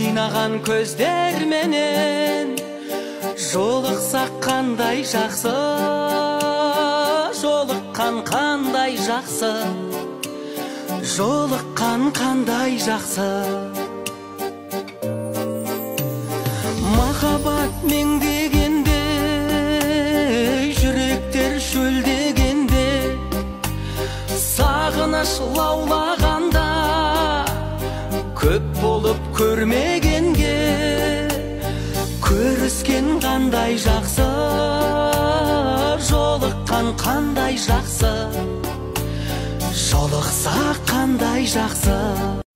ойнаған көздер менен жолықсақ қандай жақсы, жолыққан қандай жақсы, жолыққан қандай жақсы. Махаббат меңдегенде, жүректер шөлдегенде, сағыныш лаулағанда, көп болып көрмегенге, көріскен қандай жақсы, жолыққан қандай жақсы, жолықса қандай жақсы.